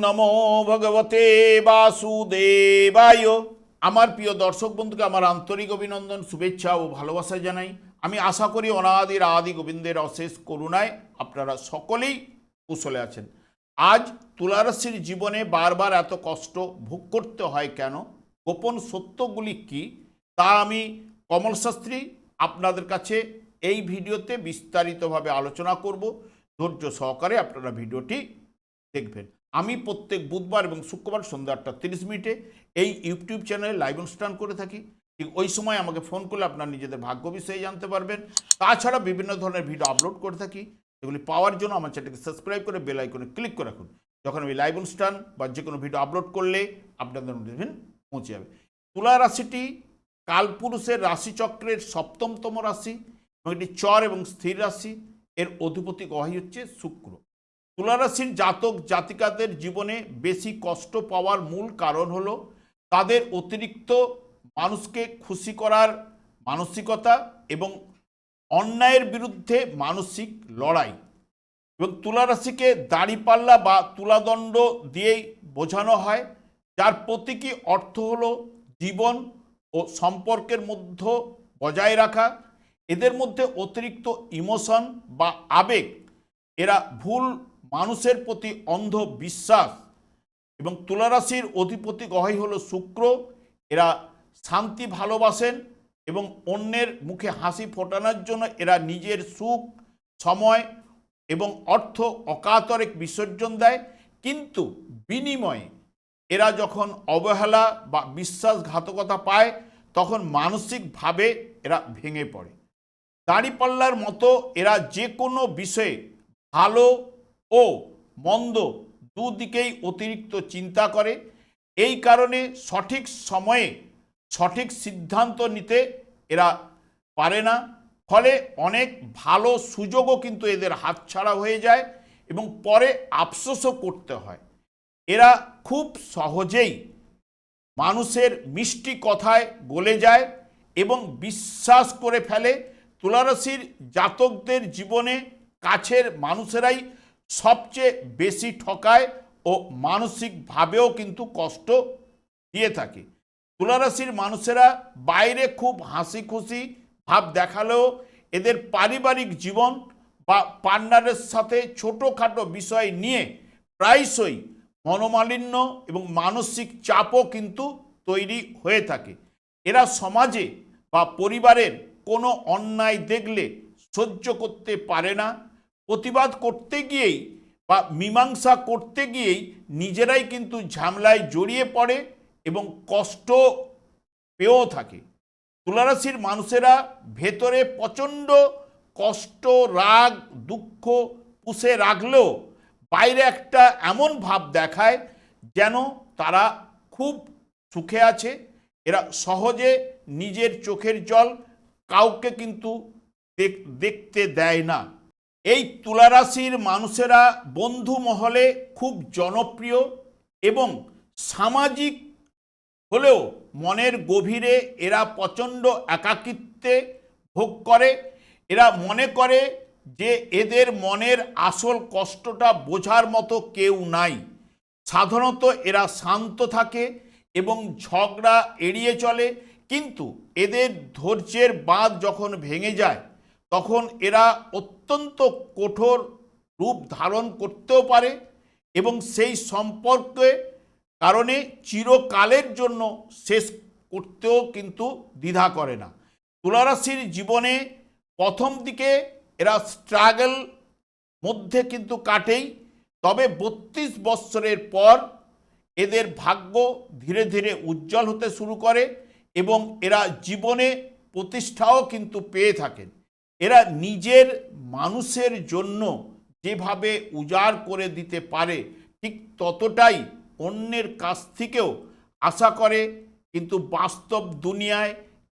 নমো ভগবতে বাসুদেবায়। আমার প্রিয় দর্শক বন্ধুকে আমার আন্তরিক অভিনন্দন, শুভেচ্ছা ও ভালোবাসা জানাই। আমি আশা করি অনাদির আদি গোবিন্দের অশেষ করুণায় আপনারা সকলেই কুশলে আছেন। আজ তুলারাশির জীবনে বারবার এত কষ্ট ভোগ করতে হয় কেন, গোপন সত্যগুলি কি, তা আমি কমল শাস্ত্রী আপনাদের কাছে এই ভিডিওতে বিস্তারিতভাবে আলোচনা করব। ধৈর্য সহকারে আপনারা ভিডিওটি দেখবেন। আমি প্রত্যেক বুধবার এবং শুক্রবার সন্ধ্যা 8:30 এই ইউটিউব চ্যানেলে লাইভ অনুষ্ঠান করে থাকি। ঠিক ওই সময় আমাকে ফোন করলে আপনার নিজেদের ভাগ্য বিষয়ে জানতে পারবেন। তাছাড়া বিভিন্ন ধরনের ভিডিও আপলোড করে থাকি, এগুলি পাওয়ার জন্য আমার চ্যানেলকে সাবস্ক্রাইব করে বেল আইকনে ক্লিক করে রাখুন। যখন আমি লাইভ অনুষ্ঠান বা যে কোনো ভিডিও আপলোড করলে আপনাদের নোটিফিকেশন পৌঁছে যাবে। তুলা রাশিটি কালপুরুষের রাশিচক্রের 7তম রাশি এবং এটি চর এবং স্থির রাশি। এর অধিপতি গ্রহ হচ্ছে শুক্র। তুলারাশির জাতক জাতিকাদের জীবনে বেশি কষ্ট পাওয়ার মূল কারণ হলো তাদের অতিরিক্ত মানুষকে খুশি করার মানসিকতা এবং অন্যায়ের বিরুদ্ধে মানসিক লড়াই। এবং তুলারাশিকে দাড়িপাল্লা বা তুলাদণ্ড দিয়েই বোঝানো হয়, যার প্রতীকী অর্থ হলো জীবন ও সম্পর্কের মধ্যে বজায় রাখা। এদের মধ্যে অতিরিক্ত ইমোশন বা আবেগ, এরা ভুল মানুষের প্রতি অন্ধ বিশ্বাস। এবং তুলারাশির অধিপতি গ্রহই হলো শুক্র। এরা শান্তি ভালোবাসেন এবং অন্যের মুখে হাসি ফোটানোর জন্য এরা নিজের সুখ, সময় এবং অর্থ অকাতরে বিসর্জন দেয়। কিন্তু বিনিময়ে এরা যখন অবহেলা বা বিশ্বাসঘাতকতা পায় তখন মানসিকভাবে এরা ভেঙে পড়ে। দাঁড়িপাল্লার মতো এরা যে কোনো বিষয়ে ভালো ও মন্দ দুদিকেই অতিরিক্ত চিন্তা করে। এই কারণে সঠিক সময়ে সঠিক সিদ্ধান্ত নিতে এরা পারে না। ফলে অনেক ভালো সুযোগও কিন্তু এদের হাতছাড়া হয়ে যায় এবং পরে আফসোসও করতে হয়। এরা খুব সহজেই মানুষের মিষ্টি কথায় গলে যায় এবং বিশ্বাস করে ফেলে। তুলারাশির জাতকদের জীবনে কাছের মানুষেরাই সবচেয়ে বেশি ঠকায় ও মানসিকভাবেও কিন্তু কষ্ট দিয়ে থাকে। তুলারাশির মানুষেরা বাইরে খুব হাসি খুশি ভাব দেখালেও এদের পারিবারিক জীবন বা পার্টনারের সাথে ছোটোখাটো বিষয় নিয়ে প্রায়শই মনোমালিন্য এবং মানসিক চাপও কিন্তু তৈরি হয়ে থাকে। এরা সমাজে বা পরিবারের কোনো অন্যায় দেখলে সহ্য করতে পারে না। প্রতিবাদ করতে গিয়েই বা মীমাংসা করতে গিয়েই নিজেরাই কিন্তু ঝামেলায় জড়িয়ে পড়ে এবং কষ্ট পেয়েও থাকে। তুলারাশির মানুষেরা ভেতরে প্রচণ্ড কষ্ট, রাগ, দুঃখ পুষে রাখলেও বাইরে একটা এমন ভাব দেখায় যেন তারা খুব সুখে আছে। এরা সহজে নিজের চোখের জল কাউকে কিন্তু দেখতে দেয় না। এই তুলারাশির মানুষেরা বন্ধু মহলে খুব জনপ্রিয় এবং সামাজিক হলেও মনের গভীরে এরা প্রচণ্ড একাকিত্বে ভোগ করে। এরা মনে করে যে এদের মনের আসল কষ্টটা বোঝার মতো কেউ নাই। সাধারণত এরা শান্ত থাকে এবং ঝগড়া এড়িয়ে চলে, কিন্তু এদের ধৈর্যের বাঁধ যখন ভেঙে যায় তখন এরা অত্যন্ত কঠোর রূপ ধারণ করতেও পারে এবং সেই সম্পর্কে কারণে চিরকালের জন্য শেষ করতেও কিন্তু দ্বিধা করে না। তুলারাশির জীবনে প্রথম দিকে এরা স্ট্রাগল মধ্যে কিন্তু কাটেই, তবে 32 বৎসরের পর এদের ভাগ্য ধীরে ধীরে উজ্জ্বল হতে শুরু করে এবং এরা জীবনে প্রতিষ্ঠাও কিন্তু পেয়ে থাকেন। এরা নিজের মানুষের জন্য যেভাবে উজাড় করে দিতে পারে ঠিক ততটাই অন্যের কাছ থেকেও আশা করে। কিন্তু বাস্তব দুনিয়ায়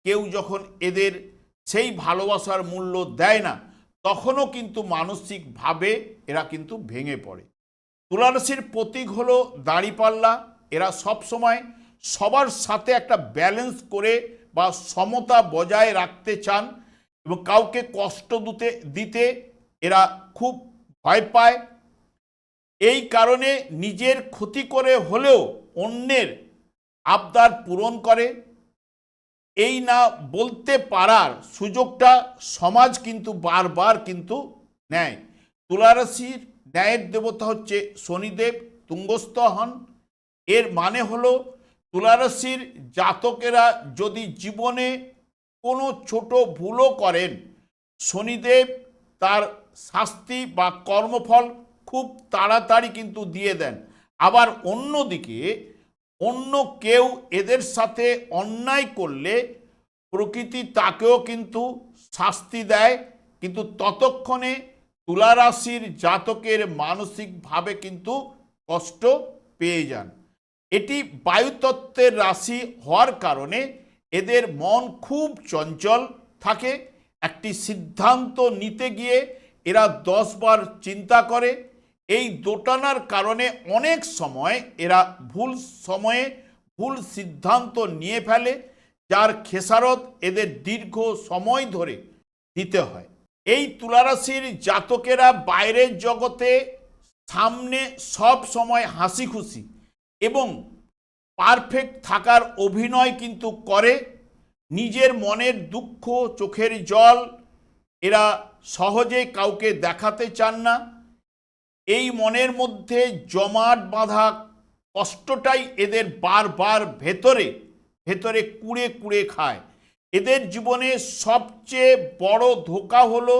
কেউ যখন এদের সেই ভালোবাসার মূল্য দেয় না তখনও কিন্তু মানসিকভাবে এরা কিন্তু ভেঙে পড়ে। তুলারাশির প্রতীক হলো দাঁড়িপাল্লা। এরা সবসময় সবার সাথে একটা ব্যালেন্স করে বা সমতা বজায় রাখতে চান এবং কাউকে কষ্ট দিতে এরা খুব ভয় পায়। এই কারণে নিজের ক্ষতি করে হলেও অন্যের আবদার পূরণ করে। এই না বলতে পারার সুযোগটা সমাজ কিন্তু বারবার কিন্তু নেয়। তুলারাশির ন্যায়ের দেবতা হচ্ছে শনিদেব, তুঙ্গস্থ হন। এর মানে হলো তুলারাশির জাতকেরা যদি জীবনে কোনো ছোট ভুলও করেন, শনিদেব তার শাস্তি বা কর্মফল খুব তাড়াতাড়ি কিন্তু দিয়ে দেন। আবার অন্যদিকে অন্য কেউ এদের সাথে অন্যায় করলে প্রকৃতি তাকেও কিন্তু শাস্তি দেয়, কিন্তু ততক্ষণে তুলারাশির জাতকের মানসিকভাবে কিন্তু কষ্ট পেয়ে যান। এটি বায়ুতত্ত্বের রাশি হওয়ার কারণে এদের মন খুব চঞ্চল থাকে। একটি সিদ্ধান্ত নিতে গিয়ে এরা 10 বার চিন্তা করে। এই দোটানার কারণে অনেক সময় এরা ভুল সময়ে ভুল সিদ্ধান্ত নিয়ে ফেলে, যার খেসারত এদের দীর্ঘ সময় ধরে দিতে হয়। এই তুলারাশির জাতকেরা বাইরের জগতে সামনে সব সময় হাসি খুশি এবং পারফেক্ট থাকার অভিনয় কিন্তু করে। নিজের মনের দুঃখ, চোখের জল এরা সহজে কাউকে দেখাতে চান না। এই মনের মধ্যে জমাট বাঁধা কষ্টটাই এদের বারবার ভেতরে ভেতরে কুড়ে কুড়ে খায়। এদের জীবনে সবচেয়ে বড় ধোঁকা হলো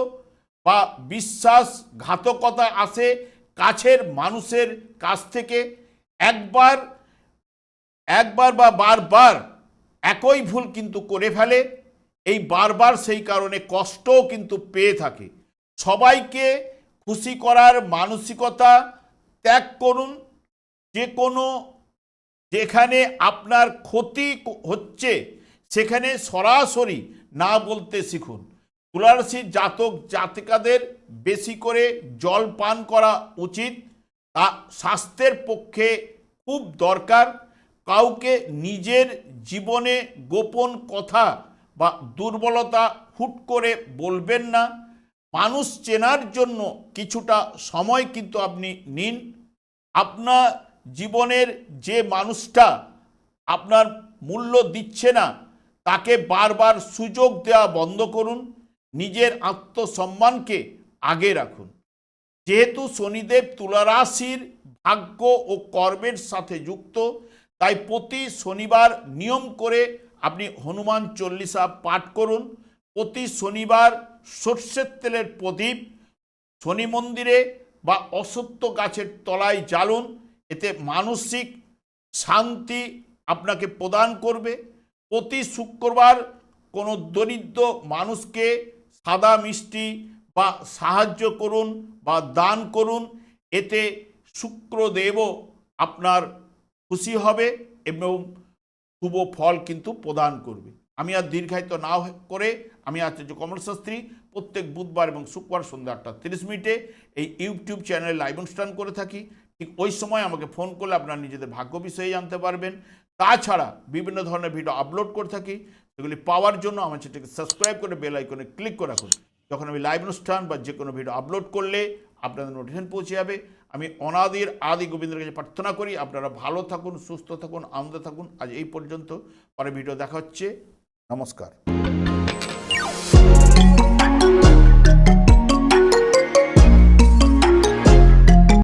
বা বিশ্বাসঘাতকতা আসে কাছের মানুষের কাছ থেকে। একবার বা বারবার একই ভুল কিন্তু করে ফেলে। এই বারবার সেই কারণে কষ্টও কিন্তু পেয়ে থাকে। সবাইকে খুশি করার মানসিকতা ত্যাগ করুন। যেখানে আপনার ক্ষতি হচ্ছে সেখানে সরাসরি না বলতে শিখুন। তুলারাশির জাতক জাতিকাদের বেশি করে জল পান করা উচিত, তা স্বাস্থ্যের পক্ষে খুব দরকার। কাউকে নিজের জীবনে গোপন কথা বা দুর্বলতা হুট করে বলবেন না। মানুষ চেনার জন্য কিছুটা সময় কিন্তু আপনি নিন। আপনার জীবনের যে মানুষটা আপনার মূল্য দিচ্ছে না তাকে বারবার সুযোগ দেওয়া বন্ধ করুন। নিজের আত্মসম্মানকে আগে রাখুন। যেহেতু শনিদেব তুলারাশির ভাগ্য ও কর্মের সাথে যুক্ত, তাই প্রতি শনিবার নিয়ম করে আপনি হনুমান চল্লিশা পাঠ করুন। প্রতি শনিবার সর্ষের তেলের প্রদীপ শনি মন্দিরে বা অশ্বত্থ গাছের তলায় জ্বালুন। এতে মানসিক শান্তি আপনাকে প্রদান করবে। প্রতি শুক্রবার কোনো দরিদ্র মানুষকে সাদা মিষ্টি বা সাহায্য করুন বা দান করুন। এতে শুক্রদেবও আপনার খুশি হবে এবং শুভ ফল কিন্তু প্রদান করবে। আমি আর দীর্ঘায়িত না করে আমি আচার্য কমল শাস্ত্রী প্রত্যেক বুধবার এবং শুক্রবার সন্ধ্যা 8:30 এই ইউটিউব চ্যানেলে লাইভ অনুষ্ঠান করে থাকি। ঠিক ওই সময় আমাকে ফোন করলে আপনারা নিজেদের ভাগ্য বিষয়ে জানতে পারবেন। তাছাড়া বিভিন্ন ধরনের ভিডিও আপলোড করে থাকি, সেগুলি পাওয়ার জন্য আমার চ্যানেলটিকে সাবস্ক্রাইব করে বেল আইকনে ক্লিক করে রাখুন। যখন আমি লাইভ অনুষ্ঠান বা যে কোনো ভিডিও আপলোড করলে আপনাদের নোটিফিকেশন পৌঁছে যাবে। আমি অনাদির আদি গোবিন্দের কাছে প্রার্থনা করি আপনারা ভালো থাকুন, সুস্থ থাকুন, আনন্দে থাকুন। আজ এই পর্যন্ত, পরে ভিডিও দেখা হচ্ছে। নমস্কার।